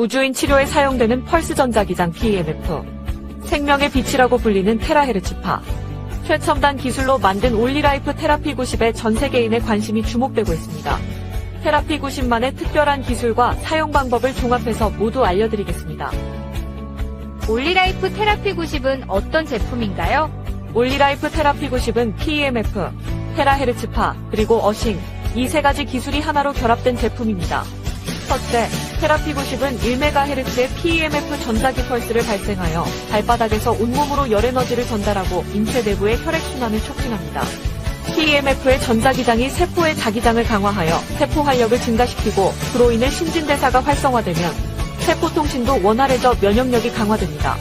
우주인 치료에 사용되는 펄스 전자기장 PEMF. 생명의 빛이라고 불리는 테라헤르츠파. 최첨단 기술로 만든 올리라이프 테라피 90에 전 세계인의 관심이 주목되고 있습니다. 테라피 90만의 특별한 기술과 사용 방법을 종합해서 모두 알려드리겠습니다. 올리라이프 테라피 90은 어떤 제품인가요? 올리라이프 테라피 90은 PEMF, 테라헤르츠파, 그리고 어싱, 이 세 가지 기술이 하나로 결합된 제품입니다. 첫째, 테라피 90은 1MHz의 PEMF 전자기 펄스를 발생하여 발바닥에서 온몸으로 열에너지를 전달하고 인체 내부의 혈액순환을 촉진합니다. PEMF의 전자기장이 세포의 자기장을 강화하여 세포 활력을 증가시키고 그로 인해 신진대사가 활성화되면 세포통신도 원활해져 면역력이 강화됩니다.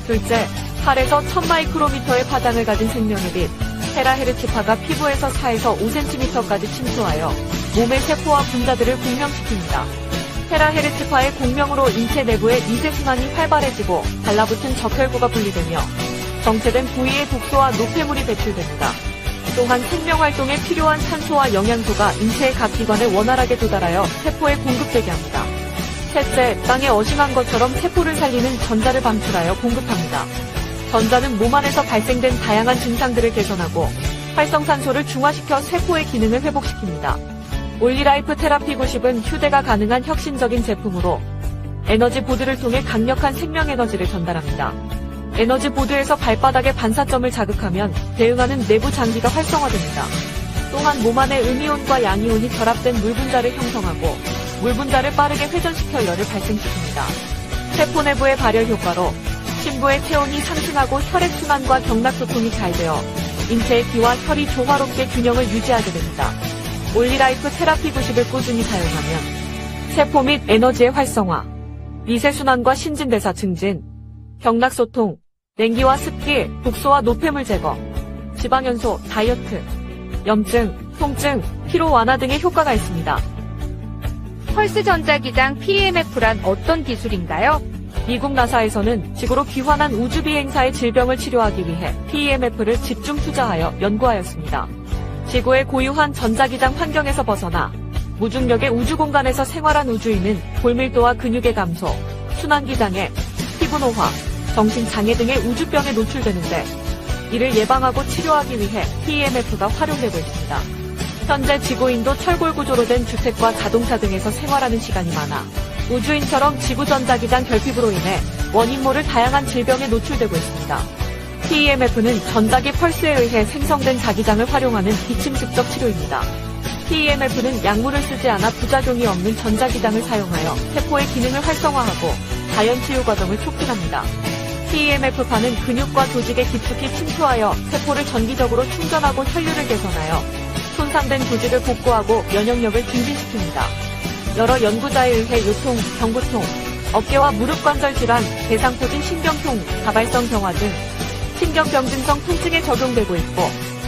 둘째, 8에서 1000마이크로미터의 파장을 가진 생명의 빛, 테라헤르츠파가 피부에서 4에서 5cm까지 침투하여 몸의 세포와 분자들을 공명시킵니다. 테라헤르츠파의 공명으로 인체 내부의 미세순환이 활발해지고 달라붙은 적혈구가 분리되며 정체된 부위의 독소와 노폐물이 배출됩니다. 또한 생명활동에 필요한 산소와 영양소가 인체의 각 기관에 원활하게 도달하여 세포에 공급되게 합니다. 셋째, 땅에 어싱한 것처럼 세포를 살리는 전자를 방출하여 공급합니다. 전자는 몸 안에서 발생된 다양한 증상들을 개선하고 활성산소를 중화시켜 세포의 기능을 회복시킵니다. 올리라이프 테라피 90은 휴대가 가능한 혁신적인 제품으로 에너지 보드를 통해 강력한 생명에너지를 전달합니다. 에너지 보드에서 발바닥의 반사점을 자극하면 대응하는 내부 장기가 활성화됩니다. 또한 몸 안에 음이온과 양이온이 결합된 물분자를 형성하고 물분자를 빠르게 회전시켜 열을 발생시킵니다. 세포 내부의 발열 효과로 심부의 체온이 상승하고 혈액순환과 경락소통이 잘 되어 인체의 기와 혈이 조화롭게 균형을 유지하게 됩니다. 올리라이프 테라피 90을 꾸준히 사용하면 세포 및 에너지의 활성화, 미세순환과 신진대사 증진, 경락소통, 냉기와 습기, 독소와 노폐물 제거, 지방연소, 다이어트, 염증, 통증, 피로 완화 등의 효과가 있습니다. 펄스 전자기장 PEMF란 어떤 기술인가요? 미국 나사에서는 지구로 귀환한 우주비행사의 질병을 치료하기 위해 PEMF를 집중 투자하여 연구하였습니다. 지구의 고유한 전자기장 환경에서 벗어나 무중력의 우주공간에서 생활한 우주인은 골밀도와 근육의 감소, 순환기장애, 피부노화, 정신장애 등의 우주병에 노출되는데 이를 예방하고 치료하기 위해 PEMF가 활용되고 있습니다. 현재 지구인도 철골 구조로 된 주택과 자동차 등에서 생활하는 시간이 많아 우주인처럼 지구 전자기장 결핍으로 인해 원인 모를 다양한 질병에 노출되고 있습니다. PEMF는 전자기 펄스에 의해 생성된 자기장을 활용하는 비침습적 치료입니다. PEMF는 약물을 쓰지 않아 부작용이 없는 전자기장을 사용하여 세포의 기능을 활성화하고 자연치유 과정을 촉진합니다. PEMF파는 근육과 조직에 깊숙이 침투하여 세포를 전기적으로 충전하고 혈류를 개선하여 손상된 조직을 복구하고 면역력을 증진시킵니다. 여러 연구자에 의해 요통, 경부통, 어깨와 무릎 관절 질환, 대상포진 신경통, 다발성 경화 등 신경병증성 통증에 적용되고 있고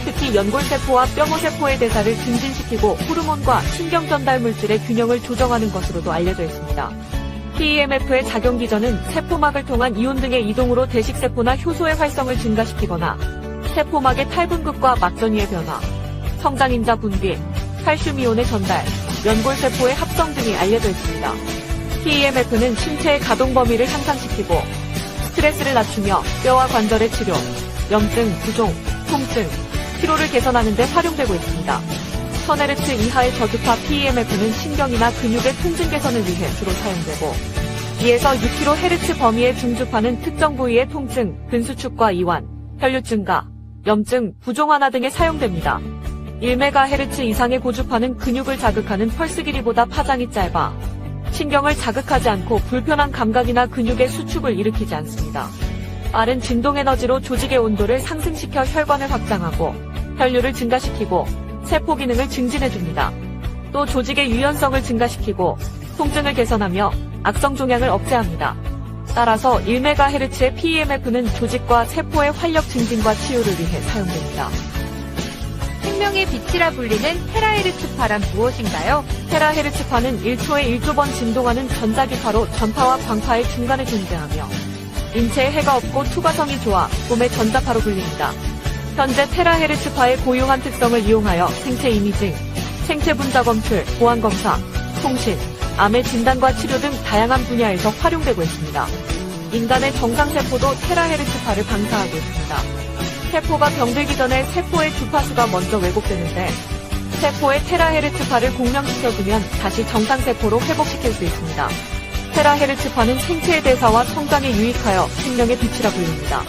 특히 연골세포와 뼈모세포의 대사를 증진시키고 호르몬과 신경전달 물질의 균형을 조정하는 것으로도 알려져 있습니다. PEMF의 작용 기전은 세포막을 통한 이온 등의 이동으로 대식세포나 효소의 활성을 증가시키거나 세포막의 탈분급과 막전위의 변화, 성장인자 분비, 칼슘이온의 전달, 연골세포의 합성 등이 알려져 있습니다. PEMF는 신체의 가동 범위를 향상시키고 스트레스를 낮추며 뼈와 관절의 치료, 염증, 부종, 통증, 피로를 개선하는 데 활용되고 있습니다. 1000Hz 이하의 저주파 PEMF는 신경이나 근육의 통증 개선을 위해 주로 사용되고 2에서 6kHz 범위의 중주파는 특정 부위의 통증, 근수축과 이완, 혈류 증가, 염증, 부종 완화 등에 사용됩니다. 1MHz 이상의 고주파는 근육을 자극하는 펄스 길이보다 파장이 짧아 신경을 자극하지 않고 불편한 감각이나 근육의 수축을 일으키지 않습니다. 빠른 진동 에너지로 조직의 온도를 상승시켜 혈관을 확장하고 혈류를 증가시키고 세포 기능을 증진해줍니다. 또 조직의 유연성을 증가시키고 통증을 개선하며 악성 종양을 억제합니다. 따라서 1MHz의 PEMF는 조직과 세포의 활력 증진과 치유를 위해 사용됩니다. 생명의 빛이라 불리는 테라헤르츠파란 무엇인가요? 테라헤르츠파는 1초에 1조번 진동하는 전자기파로 전파와 광파의 중간에 존재하며 인체에 해가 없고 투과성이 좋아 꿈의 전자파로 불립니다. 현재 테라헤르츠파의 고유한 특성을 이용하여 생체 이미징, 생체 분자 검출, 보안 검사, 통신, 암의 진단과 치료 등 다양한 분야에서 활용되고 있습니다. 인간의 정상세포도 테라헤르츠파를 방사하고 있습니다. 세포가 병들기 전에 세포의 주파수가 먼저 왜곡되는데 세포의 테라헤르츠파를 공명시켜주면 다시 정상세포로 회복시킬 수 있습니다. 테라헤르츠파는 생체의 대사와 성장에 유익하여 생명의 빛이라 불립니다.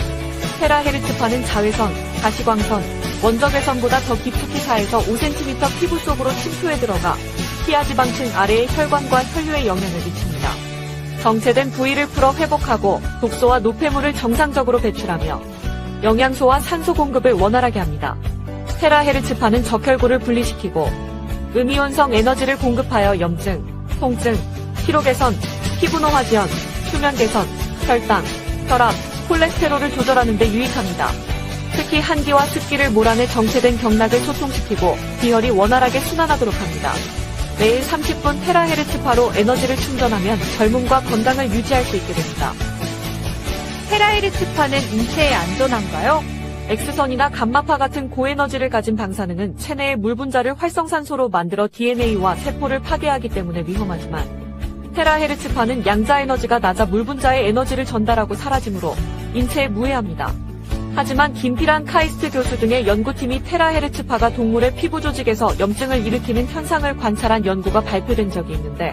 테라헤르츠파는 자외선, 가시광선, 원적외선보다 더 깊숙이 4에서 5cm 피부 속으로 침투해 들어가 피하지방층 아래의 혈관과 혈류에 영향을 미칩니다. 정체된 부위를 풀어 회복하고 독소와 노폐물을 정상적으로 배출하며 영양소와 산소 공급을 원활하게 합니다. 테라헤르츠파는 적혈구를 분리시키고 음이온성 에너지를 공급하여 염증, 통증, 피로 개선, 피부 노화 지연, 수면 개선, 혈당, 혈압, 콜레스테롤을 조절하는 데 유익합니다. 특히 한기와 습기를 몰아내 정체된 경락을 소통시키고 비혈이 원활하게 순환하도록 합니다. 매일 30분 테라헤르츠파로 에너지를 충전하면 젊음과 건강을 유지할 수 있게 됩니다. 테라헤르츠파는 인체에 안전한가요? X선이나 감마파 같은 고에너지를 가진 방사능은 체내의 물 분자를 활성산소로 만들어 DNA와 세포를 파괴하기 때문에 위험하지만 테라헤르츠파는 양자 에너지가 낮아 물 분자의 에너지를 전달하고 사라지므로 인체에 무해합니다. 하지만 김필한 카이스트 교수 등의 연구팀이 테라헤르츠파가 동물의 피부 조직에서 염증을 일으키는 현상을 관찰한 연구가 발표된 적이 있는데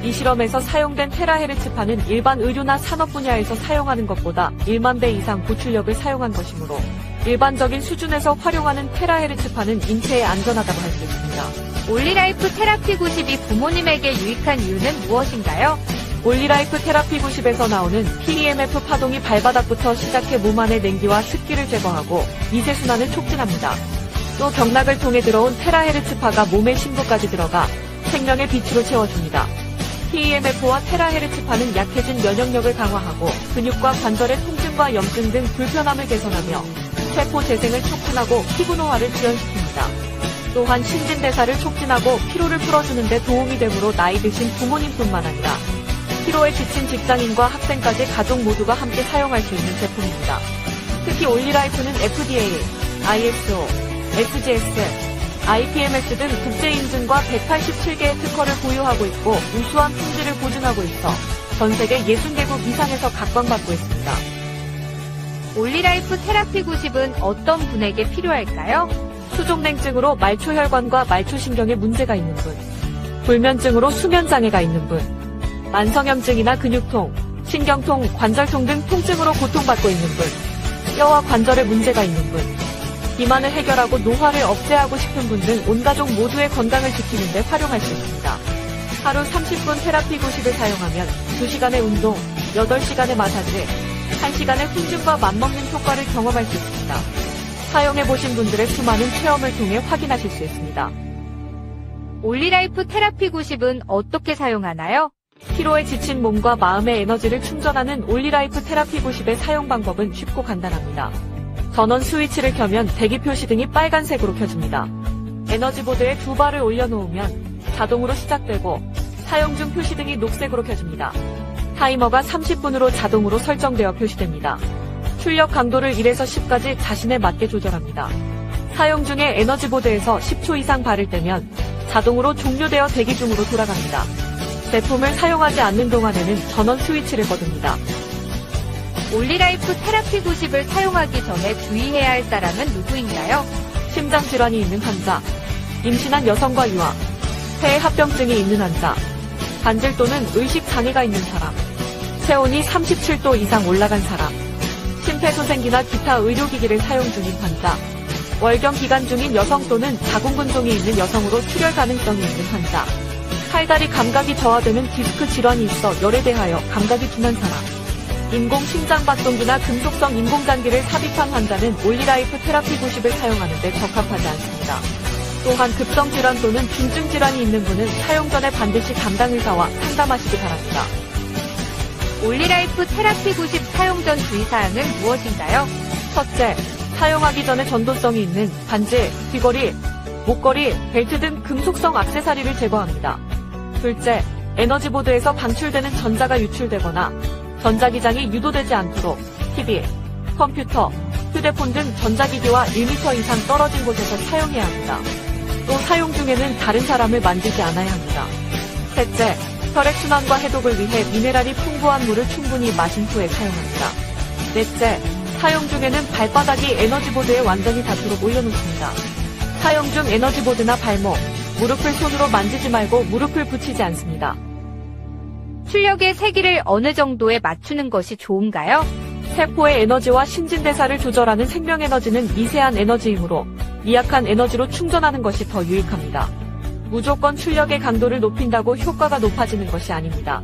이 실험에서 사용된 테라헤르츠파는 일반 의료나 산업 분야에서 사용하는 것보다 1만 배 이상 보출력을 사용한 것이므로 일반적인 수준에서 활용하는 테라헤르츠파는 인체에 안전하다고 할 수 있습니다. 올리라이프 테라피 90이 부모님에게 유익한 이유는 무엇인가요? 올리라이프 테라피 90에서 나오는 PEMF 파동이 발바닥부터 시작해 몸 안의 냉기와 습기를 제거하고 미세순환을 촉진합니다. 또 경락을 통해 들어온 테라헤르츠파가 몸의 심부까지 들어가 생명의 빛으로 채워줍니다. PEMF와 테라헤르츠파는 약해진 면역력을 강화하고 근육과 관절의 통증과 염증 등 불편함을 개선하며 세포 재생을 촉진하고 피부 노화를 지연시킵니다. 또한 신진대사를 촉진하고 피로를 풀어주는 데 도움이 되므로 나이 드신 부모님뿐만 아니라 피로에 지친 직장인과 학생까지 가족 모두가 함께 사용할 수 있는 제품입니다. 특히 올리라이프는 FDA, ISO, SGS, IPMS 등 국제인증과 187개의 특허를 보유하고 있고 우수한 품질을 보증하고 있어 전 세계 60개국 이상에서 각광받고 있습니다. 올리라이프 테라피 90은 어떤 분에게 필요할까요? 수족냉증으로 말초혈관과 말초신경에 문제가 있는 분, 불면증으로 수면장애가 있는 분, 만성염증이나 근육통, 신경통, 관절통 등 통증으로 고통받고 있는 분, 뼈와 관절에 문제가 있는 분, 비만을 해결하고 노화를 억제하고 싶은 분 등 온 가족 모두의 건강을 지키는 데 활용할 수 있습니다. 하루 30분 테라피 90을 사용하면 2시간의 운동, 8시간의 마사지, 1시간의 훈증과 맞먹는 효과를 경험할 수 있습니다. 사용해보신 분들의 수많은 체험을 통해 확인하실 수 있습니다. 올리라이프 테라피 90은 어떻게 사용하나요? 피로에 지친 몸과 마음의 에너지를 충전하는 올리라이프 테라피 90의 사용 방법은 쉽고 간단합니다. 전원 스위치를 켜면 대기 표시 등이 빨간색으로 켜집니다. 에너지보드에 2발을 올려놓으면 자동으로 시작되고 사용 중 표시 등이 녹색으로 켜집니다. 타이머가 30분으로 자동으로 설정되어 표시됩니다. 출력 강도를 1에서 10까지 자신에 맞게 조절합니다. 사용 중에 에너지보드에서 10초 이상 발을 떼면 자동으로 종료되어 대기 중으로 돌아갑니다. 제품을 사용하지 않는 동안에는 전원 스위치를 꺼둡니다. 올리라이프 테라피 90을 사용하기 전에 주의해야 할 사람은 누구인가요? 심장질환이 있는 환자, 임신한 여성과 유아, 폐에 합병증이 있는 환자, 관절 또는 의식장애가 있는 사람, 체온이 37도 이상 올라간 사람, 심폐소생기나 기타 의료기기를 사용 중인 환자, 월경 기간 중인 여성 또는 자궁근종이 있는 여성으로 출혈 가능성이 있는 환자, 팔다리 감각이 저하되는 디스크 질환이 있어 열에 대하여 감각이 둔한 사람, 인공심장박동기나 금속성 인공장기를 삽입한 환자는 올리라이프 테라피 90을 사용하는 데 적합하지 않습니다. 또한 급성질환 또는 중증질환이 있는 분은 사용 전에 반드시 담당의사와 상담하시기 바랍니다. 올리라이프 테라피 90 사용 전 주의사항은 무엇인가요? 첫째, 사용하기 전에 전도성이 있는 반지, 귀걸이, 목걸이, 벨트 등 금속성 액세서리를 제거합니다. 둘째, 에너지보드에서 방출되는 전자가 유출되거나 전자기장이 유도되지 않도록 TV, 컴퓨터, 휴대폰 등 전자기기와 1m 이상 떨어진 곳에서 사용해야 합니다. 또 사용 중에는 다른 사람을 만지지 않아야 합니다. 셋째, 혈액순환과 해독을 위해 미네랄이 풍부한 물을 충분히 마신 후에 사용합니다. 넷째, 사용 중에는 발바닥이 에너지보드에 완전히 닿도록 올려놓습니다. 사용 중 에너지보드나 발목, 무릎을 손으로 만지지 말고 무릎을 붙이지 않습니다. 출력의 세기를 어느 정도에 맞추는 것이 좋은가요? 세포의 에너지와 신진대사를 조절하는 생명에너지는 미세한 에너지이므로 미약한 에너지로 충전하는 것이 더 유익합니다. 무조건 출력의 강도를 높인다고 효과가 높아지는 것이 아닙니다.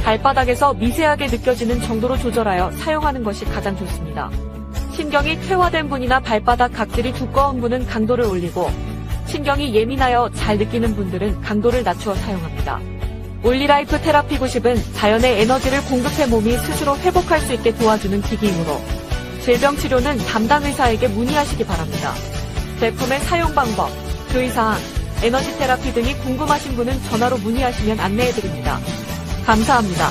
발바닥에서 미세하게 느껴지는 정도로 조절하여 사용하는 것이 가장 좋습니다. 신경이 퇴화된 분이나 발바닥 각질이 두꺼운 분은 강도를 올리고, 신경이 예민하여 잘 느끼는 분들은 강도를 낮추어 사용합니다. 올리라이프 테라피 90은 자연의 에너지를 공급해 몸이 스스로 회복할 수 있게 도와주는 기기이므로 질병 치료는 담당 의사에게 문의하시기 바랍니다. 제품의 사용 방법, 주의사항, 에너지 테라피 등이 궁금하신 분은 전화로 문의하시면 안내해드립니다. 감사합니다.